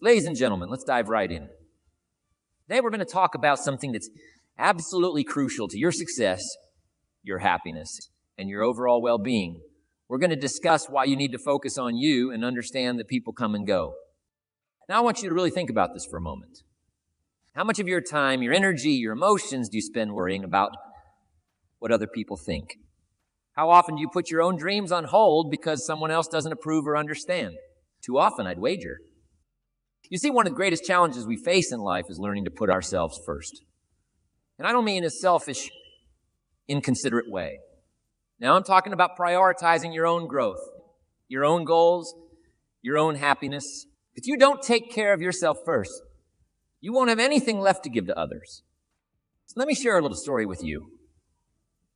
Ladies and gentlemen, let's dive right in. Today we're going to talk about something that's absolutely crucial to your success, your happiness, and your overall well-being. We're going to discuss why you need to focus on you and understand that people come and go. Now I want you to really think about this for a moment. How much of your time, your energy, your emotions do you spend worrying about what other people think? How often do you put your own dreams on hold because someone else doesn't approve or understand? Too often, I'd wager. You see, one of the greatest challenges we face in life is learning to put ourselves first. And I don't mean in a selfish, inconsiderate way. Now I'm talking about prioritizing your own growth, your own goals, your own happiness. If you don't take care of yourself first, you won't have anything left to give to others. So let me share a little story with you.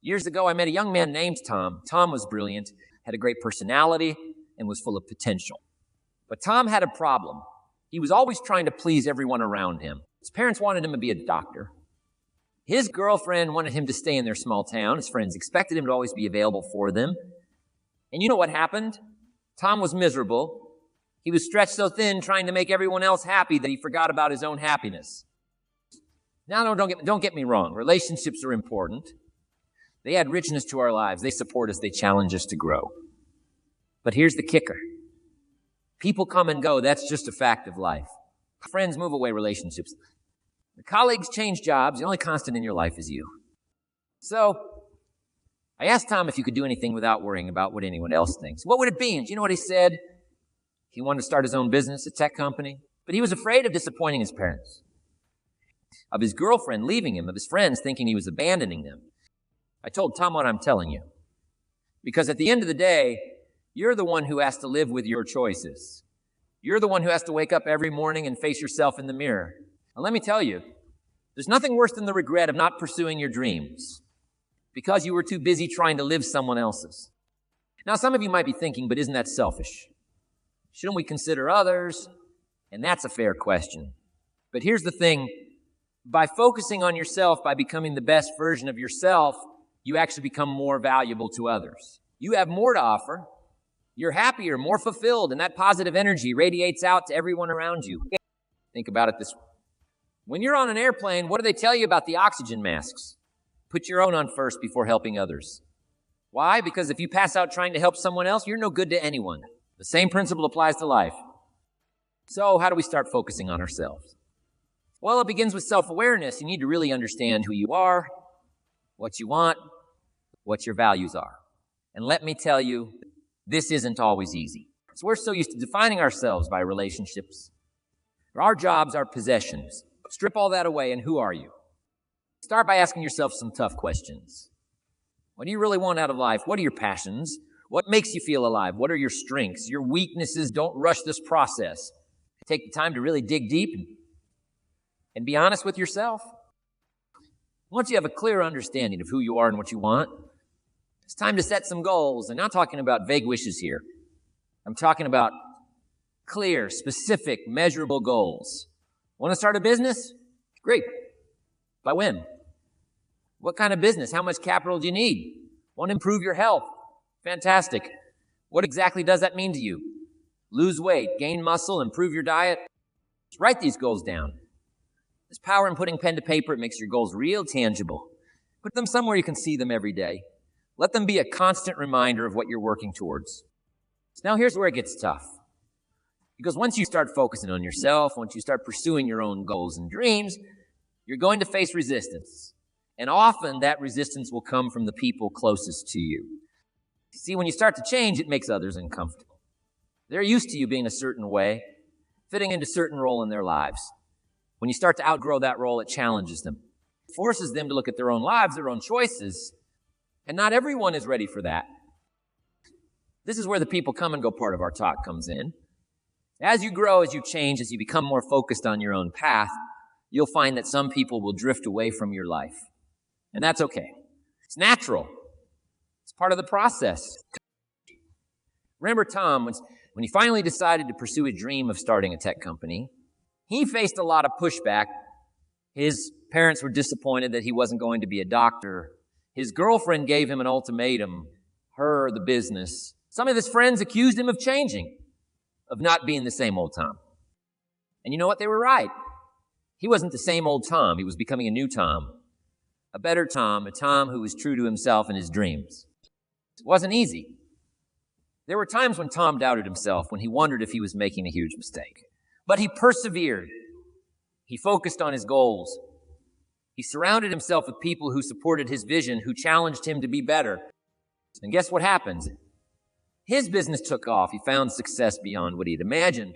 Years ago, I met a young man named Tom. Tom was brilliant, had a great personality, and was full of potential. But Tom had a problem. He was always trying to please everyone around him. His parents wanted him to be a doctor. His girlfriend wanted him to stay in their small town. His friends expected him to always be available for them. And you know what happened? Tom was miserable. He was stretched so thin trying to make everyone else happy that he forgot about his own happiness. Now, don't get me wrong. Relationships are important. They add richness to our lives. They support us. They challenge us to grow. But here's the kicker. People come and go. That's just a fact of life. Friends move away, relationships. The colleagues change jobs. The only constant in your life is you. So I asked Tom if you could do anything without worrying about what anyone else thinks. What would it be? And do you know what he said? He wanted to start his own business, a tech company, but he was afraid of disappointing his parents, of his girlfriend leaving him, of his friends thinking he was abandoning them. I told Tom what I'm telling you, because at the end of the day, you're the one who has to live with your choices. You're the one who has to wake up every morning and face yourself in the mirror. And let me tell you, there's nothing worse than the regret of not pursuing your dreams because you were too busy trying to live someone else's. Now, some of you might be thinking, but isn't that selfish? Shouldn't we consider others? And that's a fair question. But here's the thing. By focusing on yourself, by becoming the best version of yourself, you actually become more valuable to others. You have more to offer. You're happier, more fulfilled, and that positive energy radiates out to everyone around you. Think about it this way. When you're on an airplane, what do they tell you about the oxygen masks? Put your own on first before helping others. Why? Because if you pass out trying to help someone else, you're no good to anyone. The same principle applies to life. So how do we start focusing on ourselves? Well, it begins with self-awareness. You need to really understand who you are, what you want, what your values are. And let me tell you, this isn't always easy. So we're so used to defining ourselves by relationships. Our jobs, our possessions. Strip all that away, and who are you? Start by asking yourself some tough questions. What do you really want out of life? What are your passions? What makes you feel alive? What are your strengths? Your weaknesses? Don't rush this process. Take the time to really dig deep and be honest with yourself. Once you have a clear understanding of who you are and what you want, it's time to set some goals. I'm not talking about vague wishes here. I'm talking about clear, specific, measurable goals. Want to start a business? Great. By when? What kind of business? How much capital do you need? Want to improve your health? Fantastic. What exactly does that mean to you? Lose weight, gain muscle, improve your diet? Just write these goals down. There's power in putting pen to paper. It makes your goals real tangible. Put them somewhere you can see them every day. Let them be a constant reminder of what you're working towards. So now here's where it gets tough. Because once you start focusing on yourself, once you start pursuing your own goals and dreams, you're going to face resistance. And often that resistance will come from the people closest to you. See, when you start to change, it makes others uncomfortable. They're used to you being a certain way, fitting into a certain role in their lives. When you start to outgrow that role, it challenges them. It forces them to look at their own lives, their own choices. And not everyone is ready for that. This is where the people come and go part of our talk comes in. As you grow, as you change, as you become more focused on your own path, you'll find that some people will drift away from your life. And that's okay. It's natural. It's part of the process. Remember Tom, when he finally decided to pursue a dream of starting a tech company, he faced a lot of pushback. His parents were disappointed that he wasn't going to be a doctor. His girlfriend gave him an ultimatum, her, the business. Some of his friends accused him of changing, of not being the same old Tom. And you know what? They were right. He wasn't the same old Tom. He was becoming a new Tom, a better Tom, a Tom who was true to himself and his dreams. It wasn't easy. There were times when Tom doubted himself, when he wondered if he was making a huge mistake. But he persevered. He focused on his goals. He surrounded himself with people who supported his vision, who challenged him to be better. And guess what happened? His business took off. He found success beyond what he'd imagined.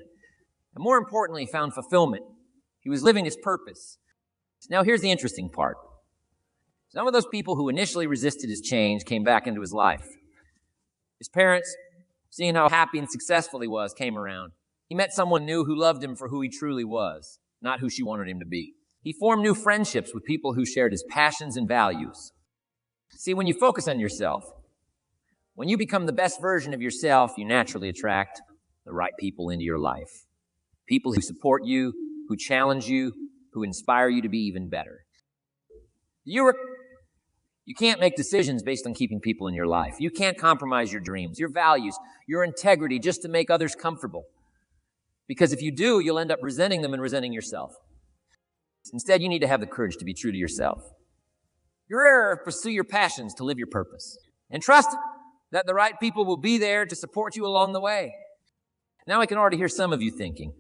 And more importantly, he found fulfillment. He was living his purpose. Now here's the interesting part. Some of those people who initially resisted his change came back into his life. His parents, seeing how happy and successful he was, came around. He met someone new who loved him for who he truly was, not who she wanted him to be. He formed new friendships with people who shared his passions and values. See, when you focus on yourself, when you become the best version of yourself, you naturally attract the right people into your life. People who support you, who challenge you, who inspire you to be even better. You can't make decisions based on keeping people in your life. You can't compromise your dreams, your values, your integrity just to make others comfortable. Because if you do, you'll end up resenting them and resenting yourself. Instead, you need to have the courage to be true to yourself. Pursue your passions to live your purpose. And trust that the right people will be there to support you along the way. Now I can already hear some of you thinking,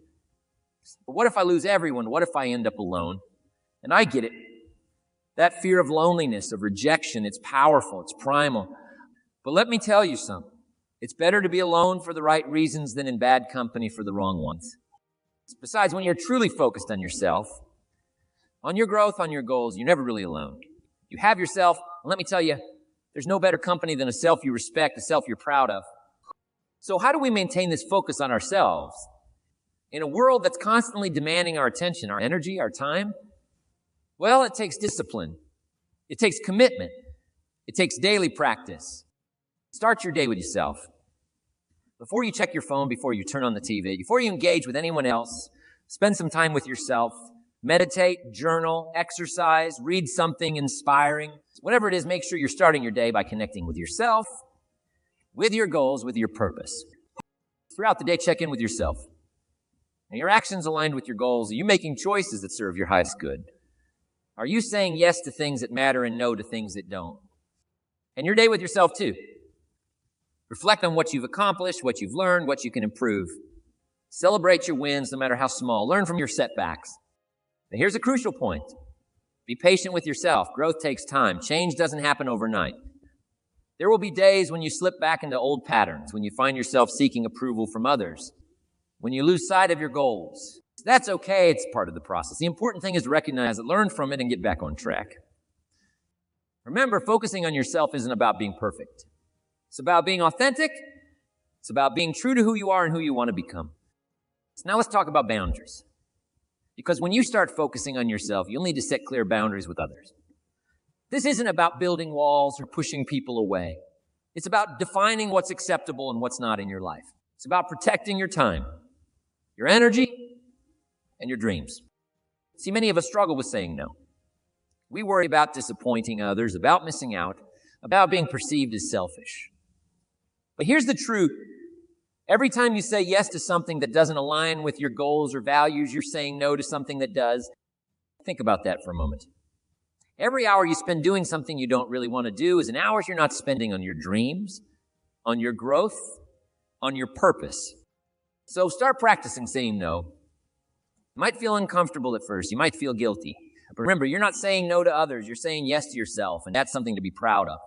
but what if I lose everyone? What if I end up alone? And I get it. That fear of loneliness, of rejection, it's powerful, it's primal. But let me tell you something. It's better to be alone for the right reasons than in bad company for the wrong ones. Besides, when you're truly focused on yourself, on your growth, on your goals, you're never really alone. You have yourself, and let me tell you, there's no better company than a self you respect, a self you're proud of. So how do we maintain this focus on ourselves in a world that's constantly demanding our attention, our energy, our time? Well, it takes discipline. It takes commitment. It takes daily practice. Start your day with yourself. Before you check your phone, before you turn on the TV, before you engage with anyone else, spend some time with yourself. Meditate, journal, exercise, read something inspiring. Whatever it is, make sure you're starting your day by connecting with yourself, with your goals, with your purpose. Throughout the day, check in with yourself. Are your actions aligned with your goals? Are you making choices that serve your highest good? Are you saying yes to things that matter and no to things that don't? And your day with yourself, too. Reflect on what you've accomplished, what you've learned, what you can improve. Celebrate your wins, no matter how small. Learn from your setbacks. Now, here's a crucial point. Be patient with yourself. Growth takes time. Change doesn't happen overnight. There will be days when you slip back into old patterns, when you find yourself seeking approval from others, when you lose sight of your goals. That's okay. It's part of the process. The important thing is to recognize it, learn from it, and get back on track. Remember, focusing on yourself isn't about being perfect. It's about being authentic. It's about being true to who you are and who you want to become. So now let's talk about boundaries. Because when you start focusing on yourself, you'll need to set clear boundaries with others. This isn't about building walls or pushing people away. It's about defining what's acceptable and what's not in your life. It's about protecting your time, your energy, and your dreams. See, many of us struggle with saying no. We worry about disappointing others, about missing out, about being perceived as selfish. But here's the truth. Every time you say yes to something that doesn't align with your goals or values, you're saying no to something that does. Think about that for a moment. Every hour you spend doing something you don't really want to do is an hour you're not spending on your dreams, on your growth, on your purpose. So start practicing saying no. You might feel uncomfortable at first. You might feel guilty. But remember, you're not saying no to others. You're saying yes to yourself, and that's something to be proud of.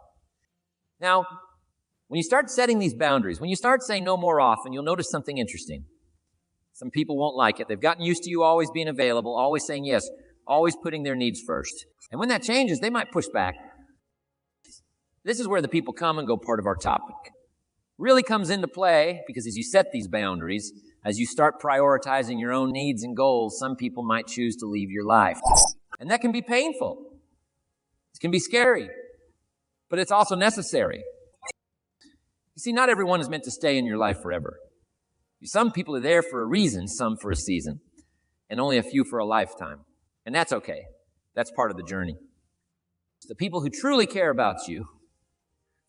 Now, when you start setting these boundaries, when you start saying no more often, you'll notice something interesting. Some people won't like it. They've gotten used to you always being available, always saying yes, always putting their needs first. And when that changes, they might push back. This is where the people come and go part of our topic. Really comes into play because as you set these boundaries, as you start prioritizing your own needs and goals, some people might choose to leave your life. And that can be painful. It can be scary, but it's also necessary. You see, not everyone is meant to stay in your life forever. Some people are there for a reason, some for a season, and only a few for a lifetime. And that's okay. That's part of the journey. The people who truly care about you,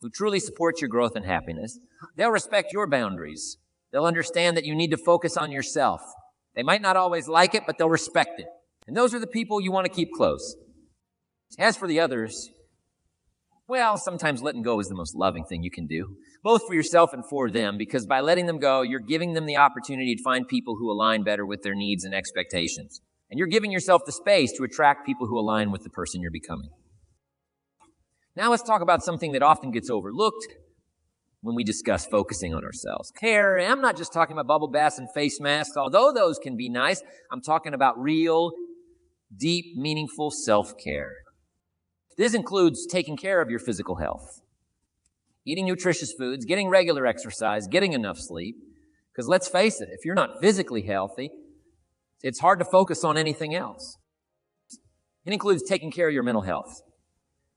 who truly support your growth and happiness, they'll respect your boundaries. They'll understand that you need to focus on yourself. They might not always like it, but they'll respect it. And those are the people you want to keep close. As for the others, well, sometimes letting go is the most loving thing you can do, both for yourself and for them, because by letting them go, you're giving them the opportunity to find people who align better with their needs and expectations. And you're giving yourself the space to attract people who align with the person you're becoming. Now let's talk about something that often gets overlooked when we discuss focusing on ourselves. Care, I'm not just talking about bubble baths and face masks, although those can be nice. I'm talking about real, deep, meaningful self-care. This includes taking care of your physical health, eating nutritious foods, getting regular exercise, getting enough sleep. Because let's face it, if you're not physically healthy, it's hard to focus on anything else. It includes taking care of your mental health,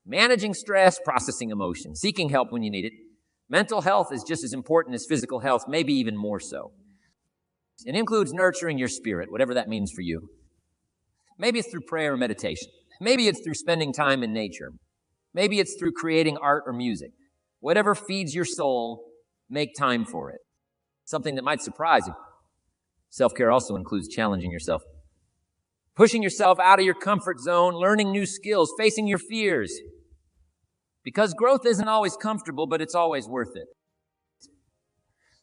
managing stress, processing emotions, seeking help when you need it. Mental health is just as important as physical health, maybe even more so. It includes nurturing your spirit, whatever that means for you. Maybe it's through prayer or meditation. Maybe it's through spending time in nature. Maybe it's through creating art or music. Whatever feeds your soul, make time for it. Something that might surprise you. Self-care also includes challenging yourself, pushing yourself out of your comfort zone, learning new skills, facing your fears. Because growth isn't always comfortable, but it's always worth it.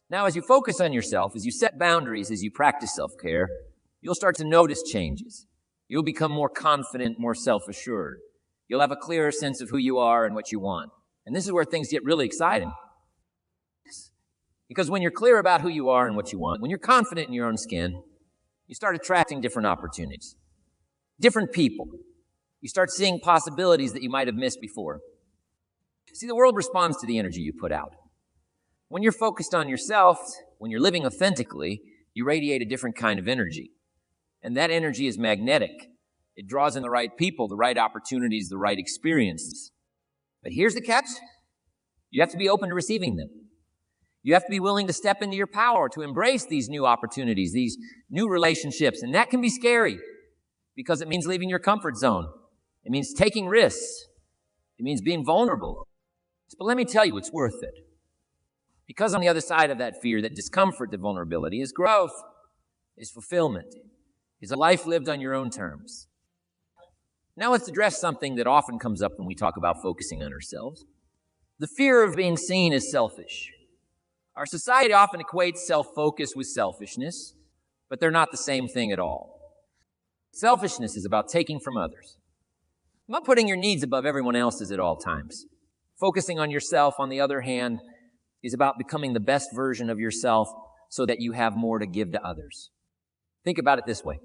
Now, as you focus on yourself, as you set boundaries, as you practice self-care, you'll start to notice changes. You'll become more confident, more self-assured. You'll have a clearer sense of who you are and what you want. And this is where things get really exciting. Because when you're clear about who you are and what you want, when you're confident in your own skin, you start attracting different opportunities, different people. You start seeing possibilities that you might have missed before. See, the world responds to the energy you put out. When you're focused on yourself, when you're living authentically, you radiate a different kind of energy. And that energy is magnetic. It draws in the right people, the right opportunities, the right experiences. But here's the catch. You have to be open to receiving them. You have to be willing to step into your power, to embrace these new opportunities, these new relationships. And that can be scary because it means leaving your comfort zone. It means taking risks. It means being vulnerable. But let me tell you, it's worth it. Because on the other side of that fear, that discomfort, that vulnerability, is growth, is fulfillment, is a life lived on your own terms. Now let's address something that often comes up when we talk about focusing on ourselves. The fear of being seen as selfish. Our society often equates self-focus with selfishness, but they're not the same thing at all. Selfishness is about taking from others, not putting your needs above everyone else's at all times. Focusing on yourself, on the other hand, is about becoming the best version of yourself so that you have more to give to others. Think about it this way.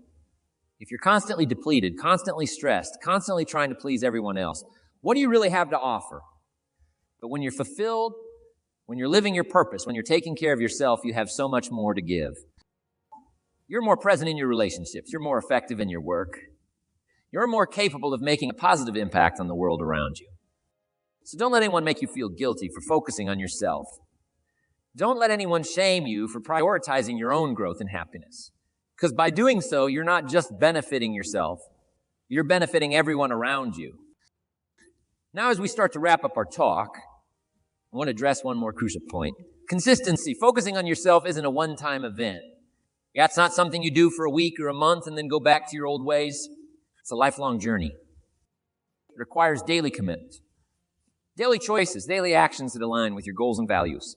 If you're constantly depleted, constantly stressed, constantly trying to please everyone else, what do you really have to offer? But when you're fulfilled, when you're living your purpose, when you're taking care of yourself, you have so much more to give. You're more present in your relationships. You're more effective in your work. You're more capable of making a positive impact on the world around you. So don't let anyone make you feel guilty for focusing on yourself. Don't let anyone shame you for prioritizing your own growth and happiness. Because by doing so, you're not just benefiting yourself, you're benefiting everyone around you. Now, as we start to wrap up our talk, I want to address one more crucial point. Consistency. Focusing on yourself isn't a one-time event. That's not something you do for a week or a month and then go back to your old ways. It's a lifelong journey. It requires daily commitment, daily choices, daily actions that align with your goals and values.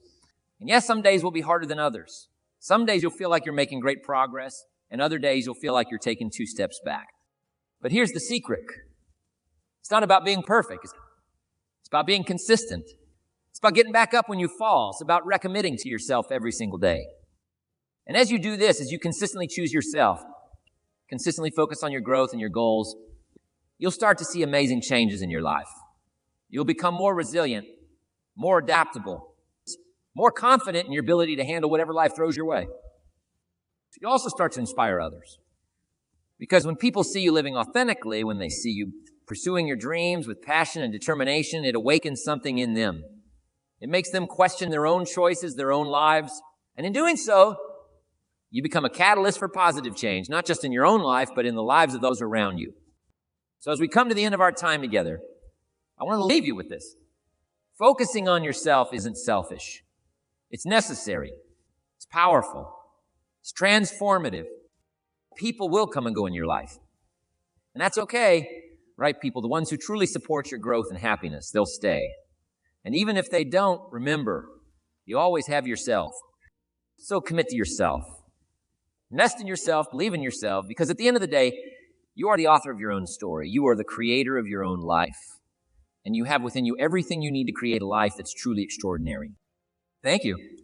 And yes, some days will be harder than others. Some days you'll feel like you're making great progress, and other days you'll feel like you're taking 2 steps back. But here's the secret. It's not about being perfect. It's about being consistent. It's about getting back up when you fall. It's about recommitting to yourself every single day. And as you do this, as you consistently choose yourself, consistently focus on your growth and your goals, you'll start to see amazing changes in your life. You'll become more resilient, more adaptable, more confident in your ability to handle whatever life throws your way. You also start to inspire others. Because when people see you living authentically, when they see you pursuing your dreams with passion and determination, it awakens something in them. It makes them question their own choices, their own lives. And in doing so, you become a catalyst for positive change, not just in your own life, but in the lives of those around you. So as we come to the end of our time together, I want to leave you with this. Focusing on yourself isn't selfish. It's necessary. It's powerful. It's transformative. people will come and go in your life. And that's okay. Right people, the ones who truly support your growth and happiness, they'll stay. And even if they don't, remember, you always have yourself. So commit to yourself. Invest in yourself, believe in yourself, because at the end of the day, you are the author of your own story. You are the creator of your own life. And you have within you everything you need to create a life that's truly extraordinary. Thank you.